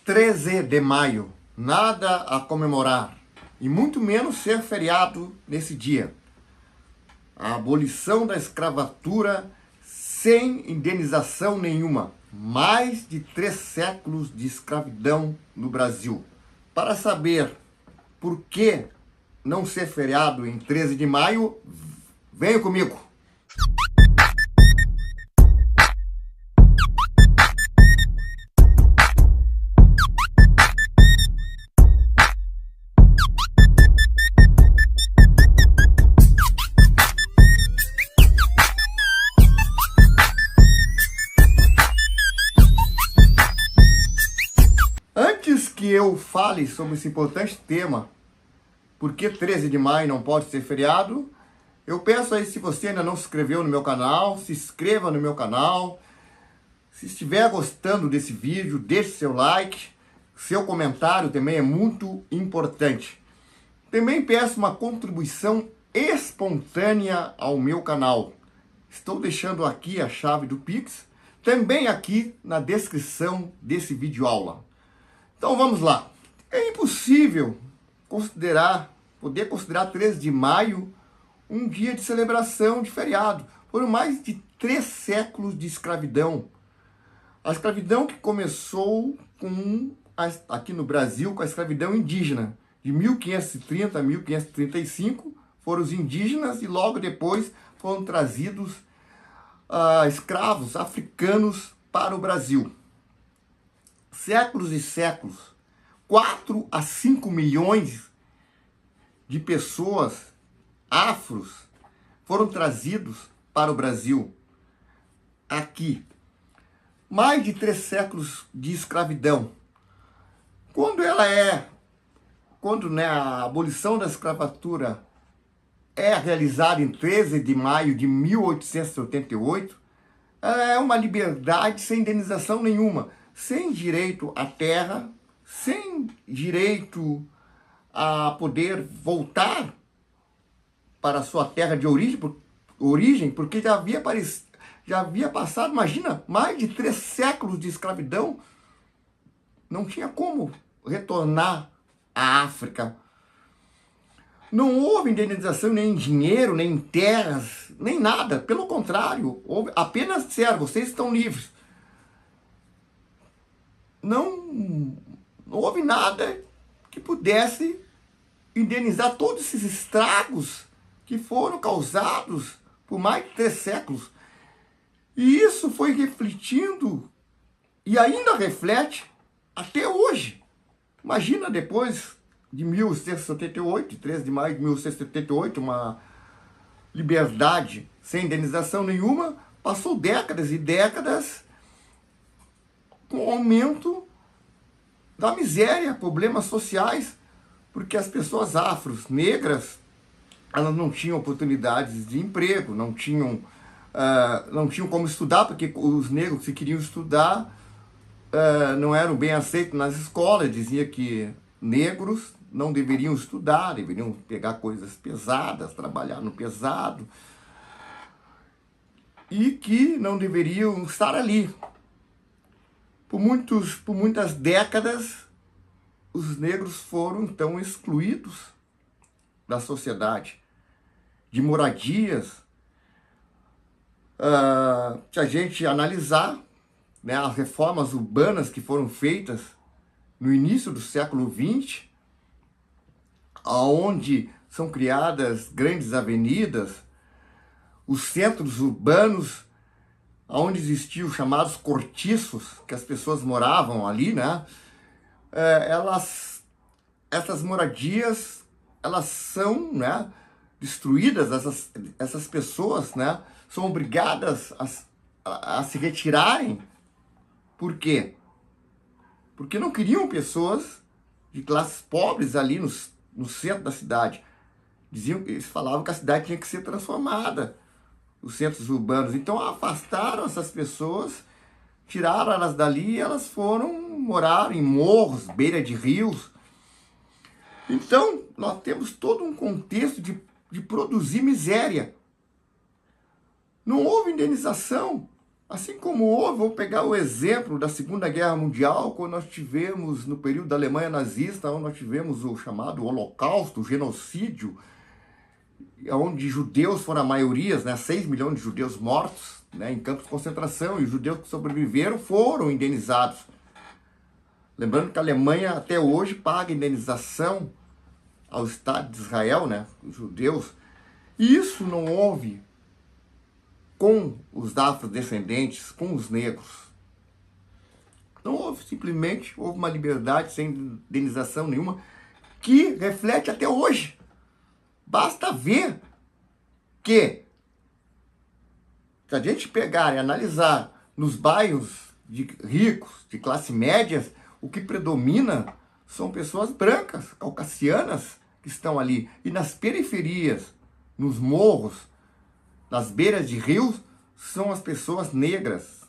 13 de maio, nada a comemorar, e muito menos ser feriado nesse dia. A abolição da escravatura sem indenização nenhuma. Mais de 3 séculos de escravidão no Brasil. Para saber por que não ser feriado em 13 de maio, venha comigo. Antes que eu fale sobre esse importante tema, por que 13 de maio não pode ser feriado, eu peço aí, se você ainda não se inscreveu no meu canal, se inscreva no meu canal. Se estiver gostando desse vídeo, deixe seu like. Seu comentário também é muito importante. Também peço uma contribuição espontânea ao meu canal. Estou deixando aqui a chave do Pix, também aqui na descrição desse vídeo aula. Então vamos lá. É impossível poder considerar 13 de maio um dia de celebração de feriado. Foram mais de 3 séculos de escravidão. A escravidão que começou aqui no Brasil com a escravidão indígena. De 1530 a 1535 foram os indígenas e logo depois foram trazidos escravos africanos para o Brasil. Séculos e séculos, 4 a 5 milhões de pessoas afros foram trazidos para o Brasil. Aqui, mais de 3 séculos de escravidão. Quando a abolição da escravatura é realizada em 13 de maio de 1888, é uma liberdade sem indenização nenhuma, sem direito à terra, sem direito a poder voltar para a sua terra de origem, porque já havia passado, imagina, mais de 3 séculos de escravidão, não tinha como retornar à África. Não houve indenização nem em dinheiro, nem em terras, nem nada, pelo contrário, houve apenas disseram, vocês estão livres. Não houve nada que pudesse indenizar todos esses estragos que foram causados por mais de 3 séculos. E isso foi refletindo e ainda reflete até hoje. Imagina depois de 1678, 13 de maio de 1678, uma liberdade sem indenização nenhuma, passou décadas e décadas com o aumento da miséria, problemas sociais, porque as pessoas afros, negras, elas não tinham oportunidades de emprego, não tinham como estudar, porque os negros que queriam estudar não eram bem aceitos nas escolas, dizia que negros não deveriam estudar, deveriam pegar coisas pesadas, trabalhar no pesado, e que não deveriam estar ali. Por muitas décadas, os negros foram, então, excluídos da sociedade, de moradias. Se a gente analisar, né, as reformas urbanas que foram feitas no início do século XX, onde são criadas grandes avenidas, os centros urbanos, onde existiam os chamados cortiços, que as pessoas moravam ali, né? Essas moradias, elas são, né, destruídas, essas pessoas, né, são obrigadas a se retirarem. Por quê? Porque não queriam pessoas de classes pobres ali no centro da cidade. Eles falavam que a cidade tinha que ser transformada, os centros urbanos. Então afastaram essas pessoas, tiraram elas dali e elas foram morar em morros, beira de rios. Então nós temos todo um contexto de produzir miséria. Não houve indenização. Assim como houve, vou pegar o exemplo da Segunda Guerra Mundial, quando nós tivemos, no período da Alemanha nazista, onde nós tivemos o chamado Holocausto, o genocídio, onde judeus foram a maioria, né, 6 milhões de judeus mortos, né, em campos de concentração, e os judeus que sobreviveram foram indenizados. Lembrando que a Alemanha até hoje paga indenização ao Estado de Israel, né, os judeus, e isso não houve com os afrodescendentes, com os negros. Não houve, simplesmente houve uma liberdade sem indenização nenhuma, que reflete até hoje. Basta ver que, se a gente pegar e analisar nos bairros de ricos, de classe médias, o que predomina são pessoas brancas, caucasianas, que estão ali. E nas periferias, nos morros, nas beiras de rios, são as pessoas negras.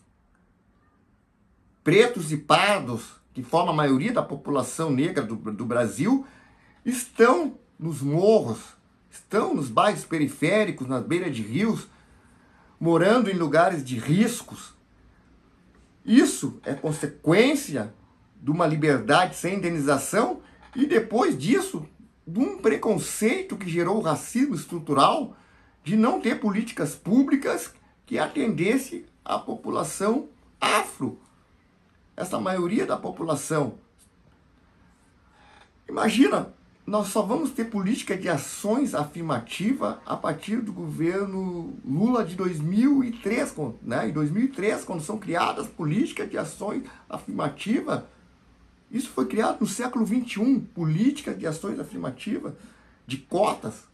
Pretos e pardos, que formam a maioria da população negra do Brasil, estão nos morros, estão nos bairros periféricos, nas beiras de rios, morando em lugares de riscos. Isso é consequência de uma liberdade sem indenização e, depois disso, de um preconceito que gerou o racismo estrutural de não ter políticas públicas que atendesse a população afro, essa maioria da população. Imagina, nós só vamos ter política de ações afirmativa a partir do governo Lula de 2003, né? Em 2003, quando são criadas políticas de ações afirmativas. Isso foi criado no século XXI, políticas de ações afirmativas, de cotas.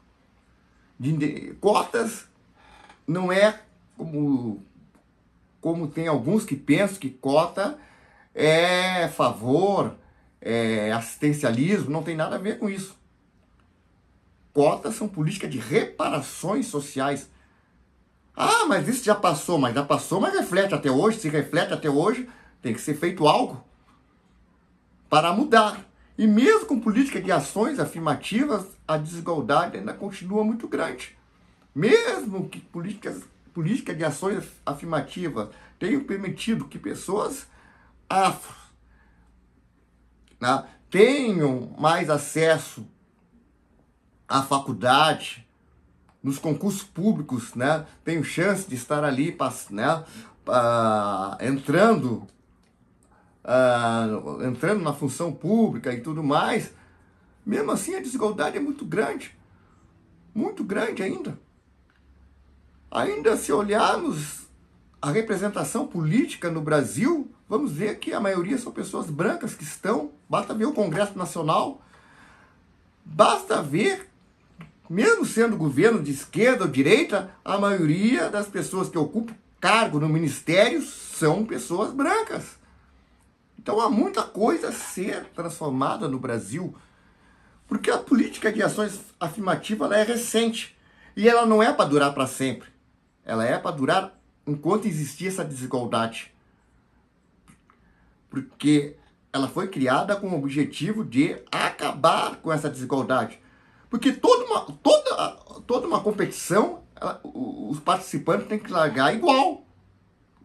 Cotas não é como tem alguns que pensam que cota é favor, é assistencialismo, não tem nada a ver com isso. Cotas são políticas de reparações sociais. Ah, mas isso já passou, mas reflete até hoje. Se reflete até hoje, tem que ser feito algo para mudar. E mesmo com política de ações afirmativas, a desigualdade ainda continua muito grande. Mesmo que política de ações afirmativas tenham permitido que pessoas afro, né, tenham mais acesso à faculdade, nos concursos públicos, né, tenham chance de estar ali, né, entrando na função pública e tudo mais, mesmo assim a desigualdade é muito grande ainda. Ainda se olharmos a representação política no Brasil, vamos ver que a maioria são pessoas brancas que estão, basta ver o Congresso Nacional, basta ver, mesmo sendo governo de esquerda ou direita, a maioria das pessoas que ocupam cargo no ministério são pessoas brancas. Então há muita coisa a ser transformada no Brasil, porque a política de ações afirmativas ela é recente e ela não é para durar para sempre. Ela é para durar enquanto existir essa desigualdade. Porque ela foi criada com o objetivo de acabar com essa desigualdade. Porque toda uma competição, os participantes têm que largar igual,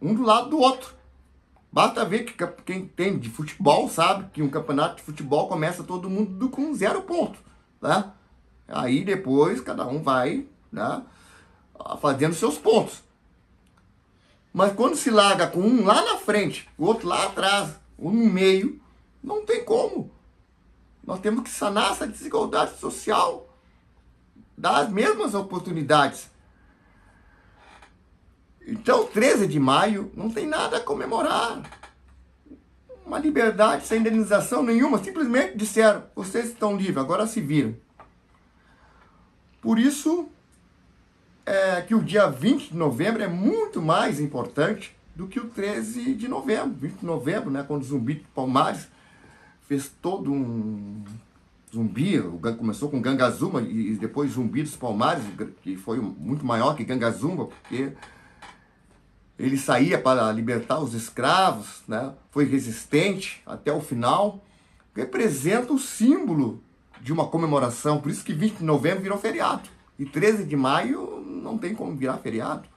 um do lado do outro. Basta ver que quem entende de futebol sabe que um campeonato de futebol começa todo mundo com 0 pontos, né? Aí depois cada um vai, né, fazendo seus pontos. Mas quando se larga com um lá na frente, o outro lá atrás, um no meio, não tem como. Nós temos que sanar essa desigualdade social, dar as mesmas oportunidades. Então, 13 de maio não tem nada a comemorar. Uma liberdade sem indenização nenhuma. Simplesmente disseram, vocês estão livres, agora se viram. Por isso, que o dia 20 de novembro é muito mais importante do que o 13 de novembro. 20 de novembro, né, quando o Zumbi de Palmares fez todo um Zumbi, começou com Gangazumba e depois Zumbi dos Palmares, que foi muito maior que Gangazumba, porque ele saía para libertar os escravos, né, foi resistente até o final, representa o símbolo de uma comemoração, por isso que 20 de novembro virou feriado, e 13 de maio não tem como virar feriado.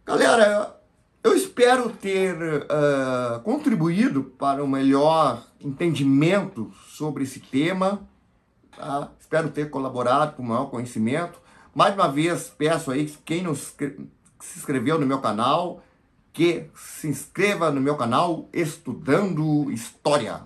Galera, eu espero ter contribuído para um melhor entendimento sobre esse tema, tá? Espero ter colaborado com o maior conhecimento. Mais uma vez, peço aí que quem não se inscreveu no meu canal, que se inscreva no meu canal Estudando História.